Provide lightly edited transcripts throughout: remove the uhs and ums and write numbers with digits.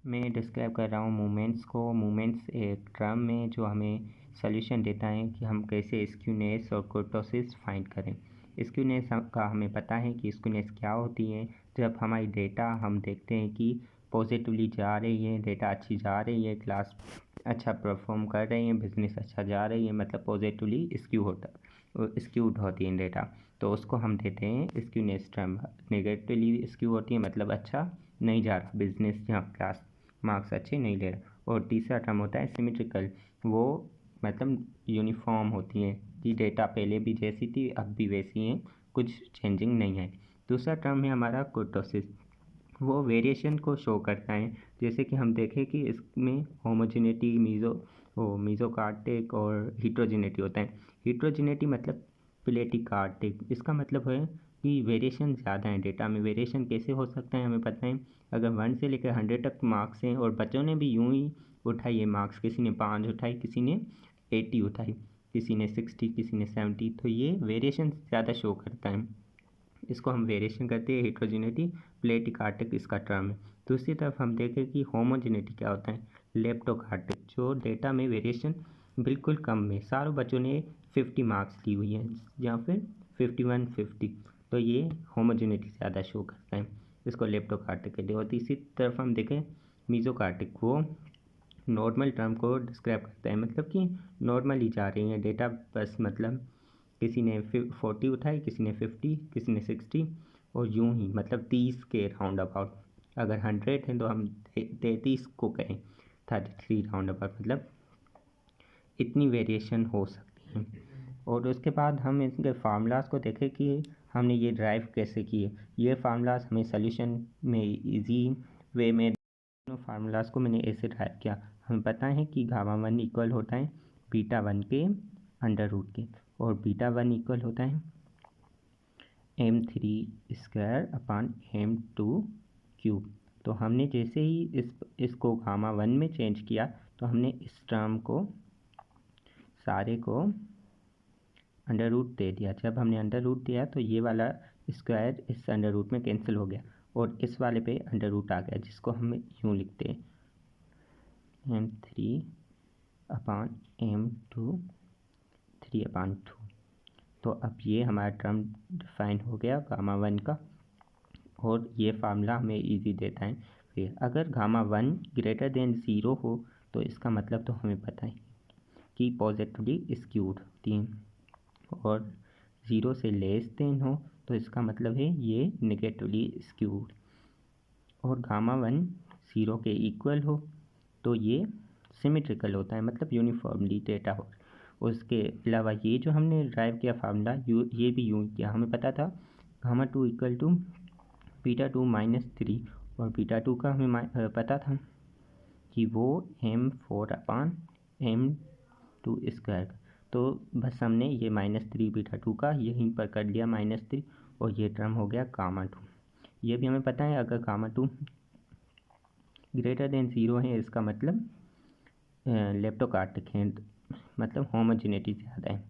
मैं डिस्क्राइब कर रहा हूँ मूवमेंट्स को। मूवमेंट्स एक टर्म में जो हमें सॉल्यूशन देता है कि हम कैसे स्क्यूनेस और कुर्टोसिस फाइंड करें। स्क्यूनेस का हमें पता है कि स्क्यूनेस क्या होती है। जब हमारी डेटा हम देखते हैं कि पॉजिटिवली जा रही है, डेटा अच्छी जा रही है, क्लास अच्छा परफॉर्म कर रही है, बिजनेस अच्छा जा रही है, मतलब पॉजिटिवली स्क्यूड होती है डेटा, तो उसको हम देते हैं स्क्यूनेस टर्म। नेगेटिवली स्क्यू होती है मतलब अच्छा नहीं जा रहा बिजनेस या क्लास, मार्क्स अच्छे नहीं ले रहा। और तीसरा टर्म होता है सिमेट्रिकल, वो मतलब यूनिफॉर्म होती है कि डेटा पहले भी जैसी थी अब भी वैसी हैं, कुछ चेंजिंग नहीं है। दूसरा टर्म है हमारा कुर्टोसिस, वो वेरिएशन को शो करता है। जैसे कि हम देखें कि इसमें होमोजेनिटी, मीज़ोकार्टिक और हिट्रोजेनिटी होता है। हिट्रोजेनिटी मतलब प्लेटिकार्टिक, इसका मतलब है कि वेरिएशन ज़्यादा है डेटा में। वेरिएशन कैसे हो सकता है हमें पता है, अगर 1 से लेकर 100 तक मार्क्स हैं और बच्चों ने भी यूं ही उठाई है मार्क्स, किसी ने 5 उठाई, किसी ने 80 उठाई, किसी ने 60, किसी ने 70, तो ये वेरिएशन ज़्यादा शो करता है। इसको हम वेरिएशन करते हैं हिट्रोजेनिटी, प्लेटिकार्टिक इसका टर्म है। दूसरी तरफ हम देखें कि होमोजेनिटी क्या होता है, लेप्टोकार्टिक, जो डेटा में वेरिएशन बिल्कुल कम है। सारों बच्चों ने 50 मार्क्स ली हुई है या फिर 51, 50, तो ये होमोजेनिटी ज़्यादा शो करता है, इसको लेप्टोकार्टिक कहते हैं। और तीसरी तरफ हम देखें मीज़ोकार्टिक, वो नॉर्मल टर्म को डिस्क्राइब करता है, मतलब कि नॉर्मली जा रही है डेटा, बस मतलब किसी ने 40 उठाई, किसी ने 50, किसी ने 60, और यूं ही मतलब 30 के राउंड अबाउट। अगर 100 है तो हम 33 को कहें, 33 राउंड अबाउट, मतलब इतनी वेरिएशन हो सकती है। और उसके बाद हम इसके फार्मूलाज को देखें कि हमने ये ड्राइव कैसे किए। ये फार्मूलाज हमें सोल्यूशन में इजी वे में, दोनों फार्मूलाज को मैंने ऐसे ड्राइव किया। हमें पता है कि गामा 1 इक्वल होता है बीटा 1 के अंडर रूट के, और बीटा 1 इक्वल होता है m3² / m2³ तो हमने जैसे ही इसको गामा 1 में चेंज किया तो हमने इस टर्म को सारे को अंडर रूट दे दिया। जब हमने अंडर रूट दिया तो ये वाला स्क्वायर इस अंडर रूट में कैंसिल हो गया और इस वाले पे अंडर रूट आ गया, जिसको हम यूँ लिखते हैं m3/m2 3/2। तो अब ये हमारा टर्म डिफाइन हो गया गामा 1 का, और ये फार्मूला हमें इजी देता है। फिर अगर गामा 1 ग्रेटर देन 0 हो तो इसका मतलब तो हमें पता है कि पॉजिटिवली स्क्यूड होती है, और 0 से लेस देन हो तो इसका मतलब है ये नेगेटिवली स्क्यूड, और गामा 1 0 के इक्वल हो तो ये सिमेट्रिकल होता है, मतलब यूनिफॉर्मली डेटा हो। उसके अलावा ये जो हमने ड्राइव किया फार्मूला, ये भी यूँ किया। हमें पता था गामा 2 इक्वल टू बीटा 2 - 3, और बीटा 2 का हमें पता था कि वो m4/m2², तो बस हमने ये -3 बीटा 2 का यहीं पर कर लिया -3, और ये टर्म हो गया गामा 2। ये भी हमें पता है अगर गामा 2 ग्रेटर देन 0 है इसका मतलब लेप्टोकार्टिक है, मतलब होमोजेनिटी ज़्यादा है।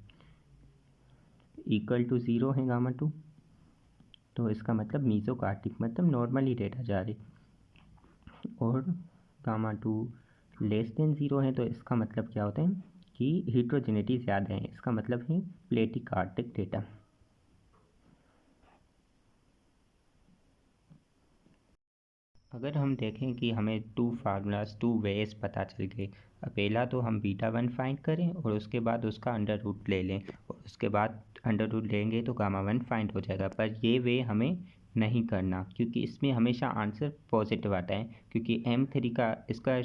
इक्वल टू 0 है गामा 2 तो इसका मतलब मीज़ोकार्टिक, मतलब नॉर्मली डेटा जा रही। और गामा 2 लेस देन 0 है तो इसका मतलब क्या होता है कि हिट्रोजेनिटी ज़्यादा है, इसका मतलब है प्लेटिकार्टिक डेटा। अगर हम देखें कि हमें 2 फार्मूलाज 2 वेज पता चल गए, पहला तो हम बीटा 1 फाइंड करें और उसके बाद उसका अंडर रूट ले लें, और उसके बाद अंडर रूट लेंगे तो गामा 1 फाइंड हो जाएगा। पर ये वे हमें नहीं करना, क्योंकि इसमें हमेशा आंसर पॉजिटिव आता है, क्योंकि m3 का इसका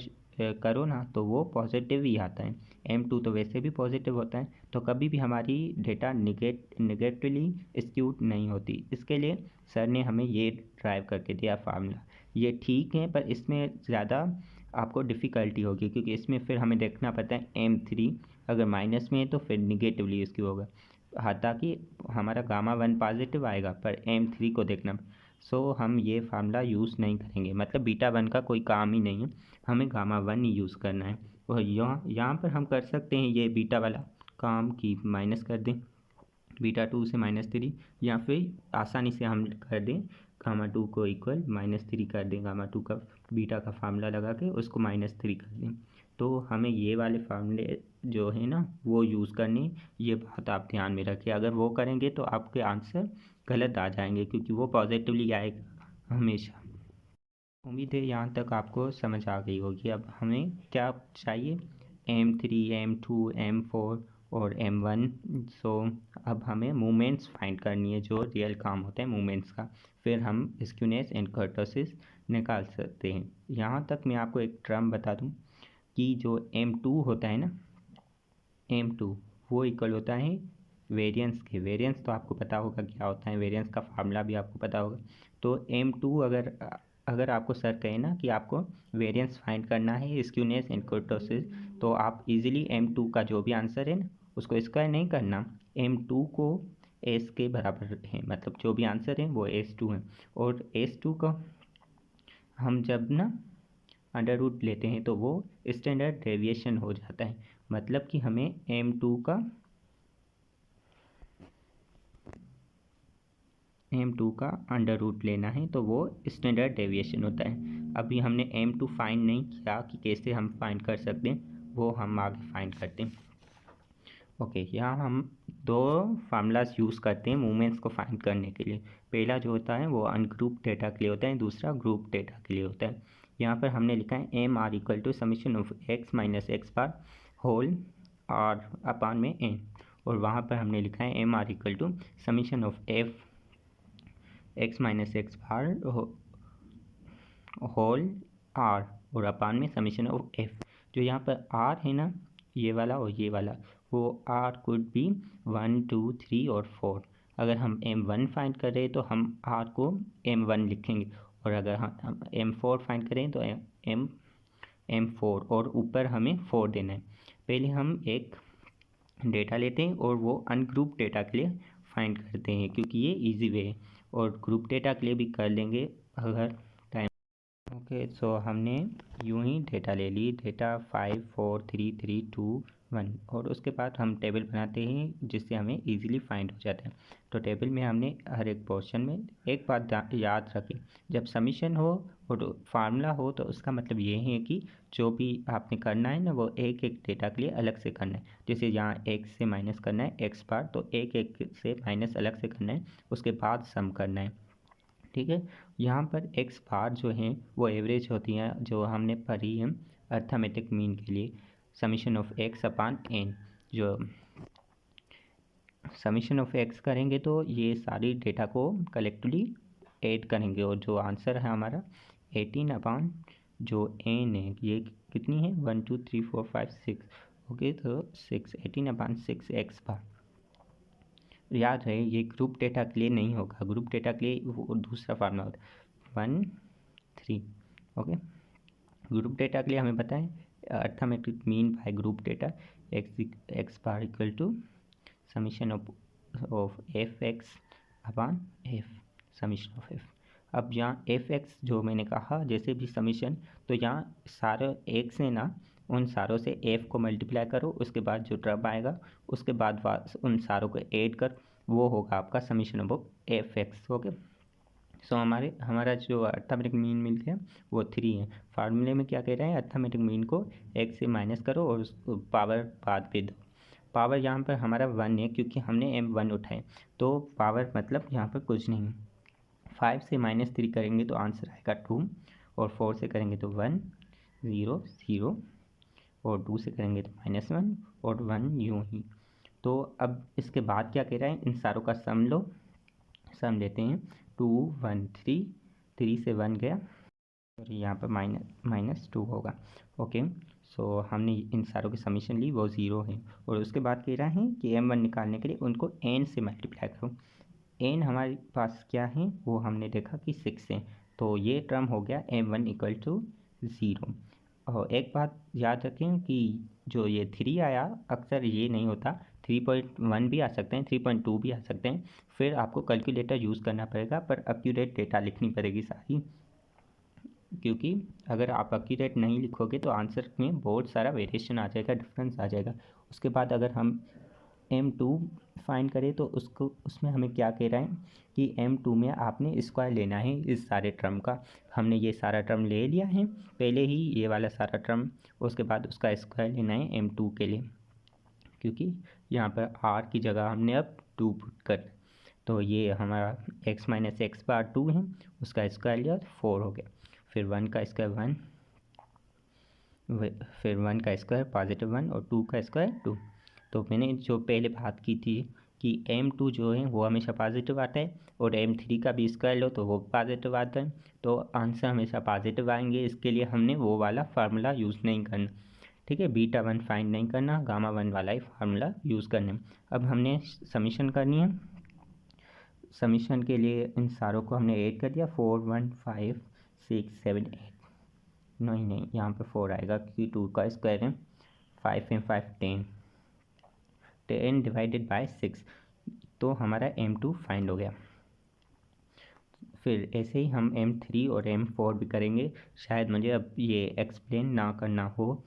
करो ना तो वो पॉजिटिव ही आता है। m2 तो वैसे भी पॉजिटिव होता है, तो कभी भी हमारी डेटा नेगेटिवली स्क्यूड नहीं होती। इसके लिए सर ने हमें ये ड्राइव करके दिया फार्मूला। ये ठीक है, पर इसमें ज़्यादा आपको डिफ़िकल्टी होगी, क्योंकि इसमें फिर हमें देखना पड़ता है m3 अगर माइनस में है तो फिर निगेटिवली इसकी होगा, हालांकि हमारा गामा 1 पॉजिटिव आएगा पर m3 को देखना। सो हम ये फार्मूला यूज़ नहीं करेंगे, मतलब बीटा 1 का कोई काम ही नहीं है, हमें गामा 1 ही यूज़ करना है। और यहाँ पर हम कर सकते हैं ये बीटा वाला काम की माइनस कर दें बीटा 2 से -3, या फिर आसानी से हम कर दें गामा 2 को इक्वल -3 कर दें, गामा 2 का बीटा का फार्मूला लगा के उसको -3 कर दें। तो हमें ये वाले फार्मूले जो है ना वो यूज़ करने, ये बात आप ध्यान में रखिए। अगर वो करेंगे तो आपके आंसर गलत आ जाएंगे, क्योंकि वो पॉजिटिवली आएगा हमेशा। उम्मीद है यहाँ तक आपको समझ आ गई होगी। अब हमें क्या चाहिए, M3, M2, M4 और M1। सो अब हमें मोमेंट्स फाइंड करनी है, जो रियल काम होता है मोमेंट्स का। फिर हम स्क्यूनेस एंड कर्टोसिस निकाल सकते हैं। यहाँ तक मैं आपको एक टर्म बता दूँ कि जो M2 होता है ना, M2 वो इक्वल होता है वेरिएंस के। वेरिएंस तो आपको पता होगा क्या होता है, वेरिएंस का फार्मूला भी आपको पता होगा। तो M2 अगर आपको सर कहे ना कि आपको वेरिएंस फाइंड करना है स्क्यूनेस एंड कर्टोसिस, तो आप इजीली M2 का जो भी आंसर है ना उसको स्क्वायर नहीं करना, M2 को S के बराबर है, मतलब जो भी आंसर है वो S2 है। और S2 को हम जब ना अंडर रूट लेते हैं तो वो स्टैंडर्ड डेविएशन हो जाता है, मतलब कि हमें M2 का अंडर रूट लेना है तो वो स्टैंडर्ड डेविएशन होता है। अभी हमने M2 फाइंड नहीं किया कि कैसे हम फाइंड कर सकते हैं, वो हम आगे फाइंड करते हैं। ओके, यहाँ हम दो फार्मूलाज यूज़ करते हैं मूवमेंट्स को फाइंड करने के लिए। पहला जो होता है वो अनग्रुप डेटा के लिए होता है, दूसरा ग्रुप डेटा के लिए होता है। यहाँ पर हमने लिखा है MR equal to summation of x minus x bar whole R upon में n, और वहाँ पर हमने लिखा है MR equal to summation of f x minus x bar whole R और अपान में समीशन ऑफ f। जो यहाँ पर R है ना, ये वाला और ये वाला, वो R कुड बी 1, 2, 3 और 4। अगर हम M1 फाइंड कर रहे हैं तो हम R को M1 लिखेंगे, और अगर हम M4 फाइंड करें तो M4, और ऊपर हमें 4 देना है। पहले हम एक डेटा लेते हैं और वो अनग्रुप डेटा के लिए फाइंड करते हैं, क्योंकि ये इजी वे है, और ग्रुप डेटा के लिए भी कर लेंगे अगर टाइम। ओके, सो हमने यूं ही डेटा ले ली, डेटा 5, 4, 3, 3, 2, 1, और उसके बाद हम टेबल बनाते हैं जिससे हमें इजीली फाइंड हो जाता है। तो टेबल में हमने हर एक पोर्शन में एक बात याद रखें, जब समीशन हो और फार्मूला हो तो उसका मतलब ये है कि जो भी आपने करना है ना वो एक एक डेटा के लिए अलग से करना है। जैसे यहाँ x से माइनस करना है x बार, तो एक एक से माइनस अलग से करना है, उसके बाद सम करना है। ठीक है, यहाँ पर x बार जो है वो एवरेज होती है, जो हमने पढ़ी है अर्थमेटिक मीन के लिए, summation of x upon n। जो समीशन ऑफ x करेंगे तो ये सारी डेटा को कलेक्टिवली ऐड करेंगे, और जो आंसर है हमारा 18 अपान जो n है, ये कितनी है 1, 2, 3, 4, 5, 6। ओके, तो 6, 18 अपान 6 x बार। याद रहे ये ग्रुप डेटा के लिए नहीं होगा, ग्रुप डेटा के लिए वो दूसरा फार्मूला होता है 1, 3। ओके, ग्रुप डेटा के लिए हमें पता है arithmetic mean by group data x bar equal to summation of F x upon f, summation of f. अब यहाँ एफ एक्स जो मैंने कहा जैसे भी समीशन, तो यहाँ सारे एक से ना उन सारों से एफ को मल्टीप्लाई करो, उसके बाद जो टर्म आएगा उसके बाद उन सारों को ऐड कर, वो होगा आपका summation of F X. Okay, so हमारा जो अर्थमेटिक मीन मिल गया वो 3 है। फार्मूले में क्या कह रहे हैं, अर्थमेटिक मीन को x से माइनस करो और उसको पावर बाद पे दो। पावर यहाँ पर हमारा 1 है क्योंकि हमने M1 उठाए, तो पावर मतलब यहाँ पर कुछ नहीं। 5 से -3 करेंगे तो आंसर आएगा 2, और 4 से करेंगे तो 1, 0, 0, और 2 से करेंगे तो -1 और 1, यूँ ही। तो अब इसके बाद क्या कह रहा है, इन सारों का सम लो, सम लेते हैं 2, 1, 3, 3 से 1 गया, और यहाँ पर -2 होगा। ओके, सो हमने इन सारों की समीशन ली, वो 0 है, और उसके बाद कह रहा है कि M1 निकालने के लिए उनको n से मल्टीप्लाई करो। n हमारे पास क्या है वो हमने देखा कि 6 है, तो ये टर्म हो गया M1 इक्वल टू 0। और एक बात याद रखें कि जो ये 3 आया अक्सर ये नहीं होता, 3.1 भी आ सकते हैं, 3.2 भी आ सकते हैं, फिर आपको कैलकुलेटर यूज़ करना पड़ेगा, पर एक्यूरेट डेटा लिखनी पड़ेगी सारी, क्योंकि अगर आप एक्यूरेट नहीं लिखोगे तो आंसर में बहुत सारा वेरिएशन आ जाएगा, डिफरेंस आ जाएगा। उसके बाद अगर हम M2 फाइंड करें तो उसमें हमें क्या कह रहा है कि M2 में आपने स्क्वायर लेना है इस सारे टर्म का। हमने ये सारा टर्म ले लिया है पहले ही, ये वाला सारा टर्म, उसके बाद उसका स्क्वायर लेना है M2 के लिए, क्योंकि यहाँ पर r की जगह हमने अब 2 पुट कर, तो ये हमारा x माइनस एक्स बार 2 है, उसका स्क्वायर लिया तो 4 हो गया। फिर 1 का स्क्वायर 1, फिर 1 का स्क्वायर पॉजिटिव 1 और 2 का स्क्वायर 2। तो मैंने जो पहले बात की थी कि M2 जो है वो हमेशा पॉजिटिव आता है और M3 का भी स्क्वायर लो तो वो पॉजिटिव आता है, तो आंसर हमेशा पॉजिटिव आएंगे। इसके लिए हमने वो वाला फार्मूला यूज़ नहीं करना, ठीक है, बीटा 1 फाइंड नहीं करना, गामा 1 वाला ही फार्मूला यूज़ करना। अब हमने समीशन करनी है। समीशन के लिए इन सारों को हमने ऐड कर दिया, 4 1 5 6 7 8, नहीं यहाँ पे 4 आएगा क्योंकि 2 का स्क्वायर है, 5 है 5 10 डिवाइडेड बाय 6, तो हमारा M2 फाइंड हो गया। फिर ऐसे ही हम M3 और M4 भी करेंगे। शायद मुझे अब ये एक्सप्लेन ना करना हो,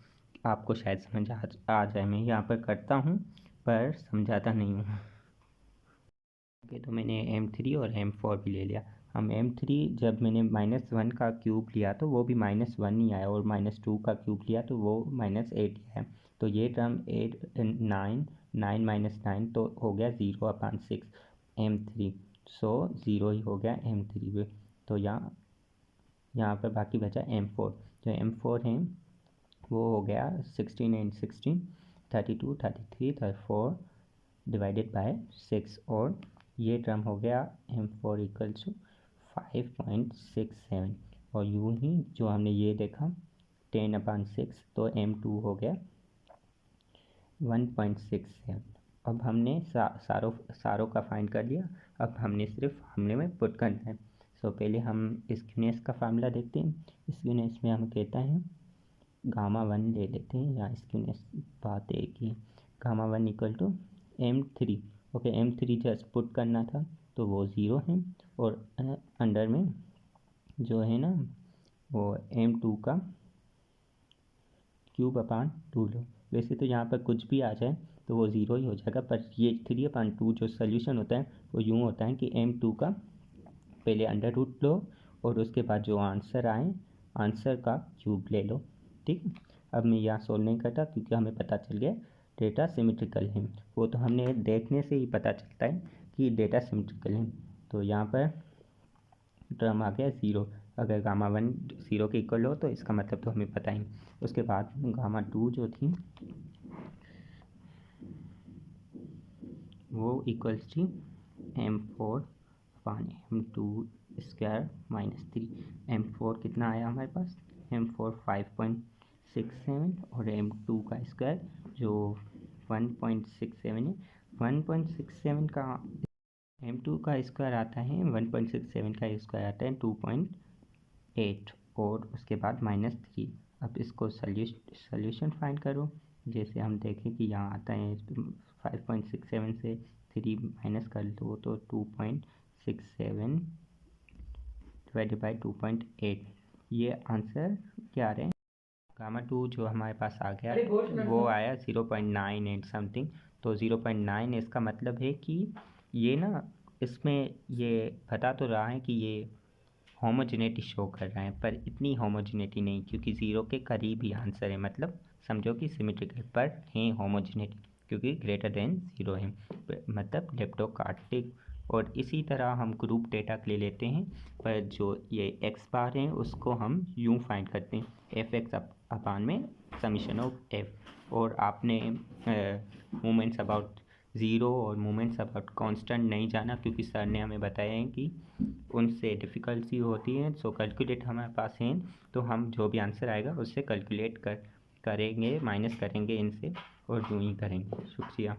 आपको शायद समझ आ जाए। मैं यहाँ पर करता हूँ पर समझाता नहीं हूँ। ओके, तो मैंने M3 और M4 भी ले लिया। हम M3 जब मैंने -1 का क्यूब लिया तो वो भी -1 ही आया, और -2 का क्यूब लिया तो वो -8 ही आया। तो ये टर्म 8 9 9 -9 तो हो गया 0/6 M3, सो 0 ही हो गया M3 में। तो यहाँ पर बाकी बचा M4। जो M4 है वो हो गया 16 and 16 32 33 34 डिवाइडेड बाय 6, और ये टर्म हो गया M4 इक्वल टू 5.67, और यूँ ही जो हमने ये देखा 10/6, तो M2 हो गया 1.67। अब हमने सारों का फाइंड कर लिया। अब हमने सिर्फ फार्मूले में पुट करना है। सो पहले हम स्क्यूनेस का फार्मूला देखते हैं। स्क्यूनेस में हम कहता है गामा 1 ले लेते हैं, या स्क्यूनेस बात है कि gamma 1 equal to M3। Okay, M3 just put करना था तो वो 0 है, और अंडर में जो है ना वो M2 का क्यूब/2 लो। वैसे तो यहाँ पर कुछ भी आ जाए तो वो 0 ही हो जाएगा, पर ये 3/2 जो सोल्यूशन होता है वो यूँ होता है कि M2 का पहले अंडर रूट लो और उसके बाद जो आंसर आए आंसर का क्यूब ले लो, ठीक। अब मैं यहाँ सोल्व नहीं करता क्योंकि हमें पता चल गया डेटा सिमेट्रिकल है। वो तो हमने देखने से ही पता चलता है कि डेटा सिमेट्रिकल है। तो यहाँ पर टर्म आ गया 0। अगर गामा 1 0 के इक्वल हो तो इसका मतलब तो हमें पता ही। उसके बाद गामा 2 जो थी वो इक्वल्स थी M4/M2 स्क्वायर -3। M4 कितना आया हमारे पास, M4 5.67, और M2 का स्क्वायर जो 1.67 है। 1.67 का M2 का स्क्वायर आता है, 1.67 का स्क्वायर आता है 2.8, और उसके बाद -3। अब इसको सॉल्यूशन फाइंड करो। जैसे हम देखें कि यहाँ आता है 5.67 से 3 माइनस कर दो तो 2.67 डिवाइडेड बाई 2.8, ये आंसर क्या आ रहे हैं। गामा 2 जो हमारे पास आ गया वो आया 0.98 समथिंग। तो 0.9 इसका मतलब है कि ये ना इसमें ये बता तो रहा है कि ये होमोजेनिटी शो कर रहा है, पर इतनी होमोजेनिटी नहीं, क्योंकि 0 के करीब ही आंसर है। मतलब समझो कि सिमेट्रिकल पर है होमोजेनिटी, क्योंकि ग्रेटर देन 0 है, मतलब लेप्टोकार्टिक। और इसी तरह हम ग्रुप डेटा ले लेते हैं, पर जो ये एक्स बार है उसको हम यूँ फाइंड करते हैं f(x) में समीशन ऑफ f। और आपने मोमेंट्स अबाउट 0 और मोमेंट्स अबाउट कांस्टेंट नहीं जाना, क्योंकि सर ने हमें बताया है कि उनसे डिफ़िकल्टी होती है। सो कैलकुलेट हमारे पास है, तो हम जो भी आंसर आएगा उससे कैलकुलेट करेंगे, माइनस करेंगे इनसे, और यूँ ही करेंगे। शुक्रिया।